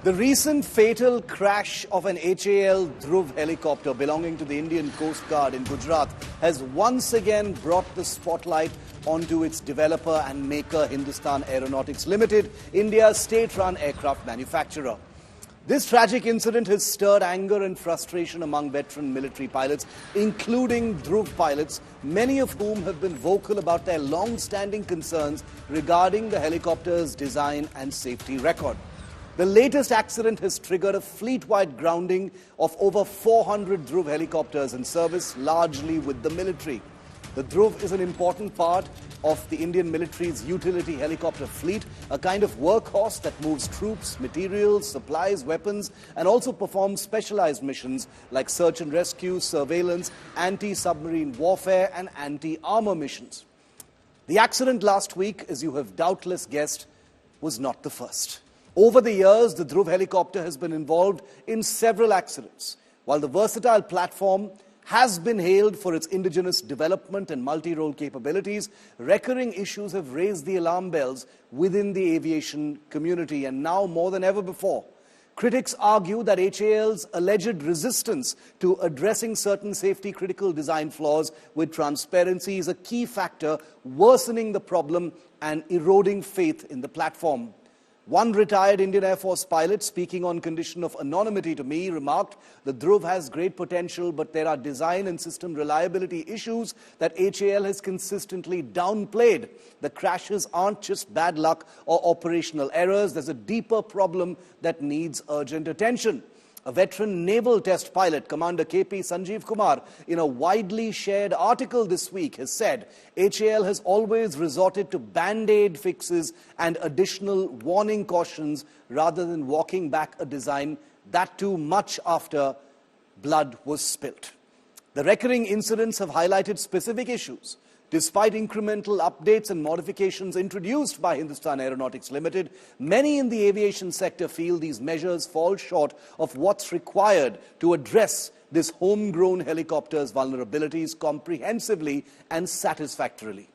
The recent fatal crash of an HAL Dhruv helicopter belonging to the Indian Coast Guard in Gujarat has once again brought the spotlight onto its developer and maker Hindustan Aeronautics Limited, India's state-run aircraft manufacturer. This tragic incident has stirred anger and frustration among veteran military pilots, including Dhruv pilots, many of whom have been vocal about their long-standing concerns regarding the helicopter's design and safety record. The latest accident has triggered a fleet-wide grounding of over 400 Dhruv helicopters in service, largely with the military. The Dhruv is an important part of the Indian military's utility helicopter fleet, a kind of workhorse that moves troops, materials, supplies, weapons, and also performs specialized missions like search and rescue, surveillance, anti-submarine warfare, and anti-armor missions. The accident last week, as you have doubtless guessed, was not the first. Over the years, the Dhruv helicopter has been involved in several accidents. While the versatile platform has been hailed for its indigenous development and multi-role capabilities, recurring issues have raised the alarm bells within the aviation community, and now more than ever before. Critics argue that HAL's alleged resistance to addressing certain safety-critical design flaws with transparency is a key factor worsening the problem and eroding faith in the platform. One retired Indian Air Force pilot, speaking on condition of anonymity to me, remarked, "The Dhruv has great potential, but there are design and system reliability issues that HAL has consistently downplayed. The crashes aren't just bad luck or operational errors. There's a deeper problem that needs urgent attention." A veteran naval test pilot, Commander KP Sanjeev Kumar, in a widely shared article this week has said HAL has always resorted to band-aid fixes and additional warning cautions rather than walking back a design, that too much after blood was spilt. The recurring incidents have highlighted specific issues. Despite incremental updates and modifications introduced by Hindustan Aeronautics Limited, many in the aviation sector feel these measures fall short of what's required to address this homegrown helicopter's vulnerabilities comprehensively and satisfactorily.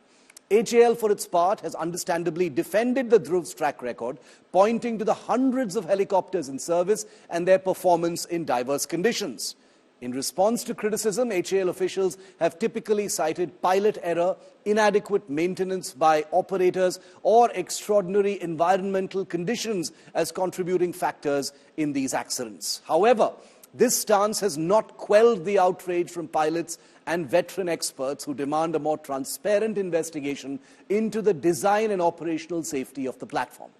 HAL, for its part, has understandably defended the Dhruv's track record, pointing to the hundreds of helicopters in service and their performance in diverse conditions. In response to criticism, HAL officials have typically cited pilot error, inadequate maintenance by operators, or extraordinary environmental conditions as contributing factors in these accidents. However, this stance has not quelled the outrage from pilots and veteran experts who demand a more transparent investigation into the design and operational safety of the platform.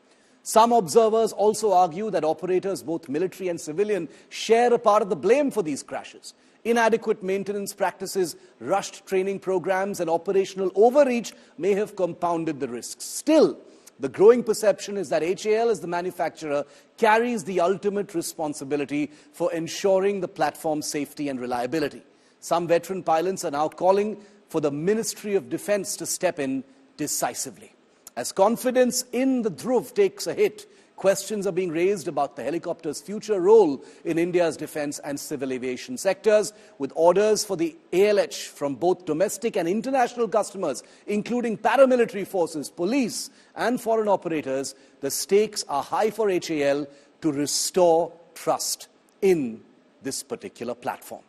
Some observers also argue that operators, both military and civilian, share a part of the blame for these crashes. Inadequate maintenance practices, rushed training programs, and operational overreach may have compounded the risks. Still, the growing perception is that HAL, as the manufacturer, carries the ultimate responsibility for ensuring the platform's safety and reliability. Some veteran pilots are now calling for the Ministry of Defense to step in decisively. As confidence in the Dhruv takes a hit, questions are being raised about the helicopter's future role in India's defense and civil aviation sectors. With orders for the ALH from both domestic and international customers, including paramilitary forces, police, and foreign operators, the stakes are high for HAL to restore trust in this particular platform.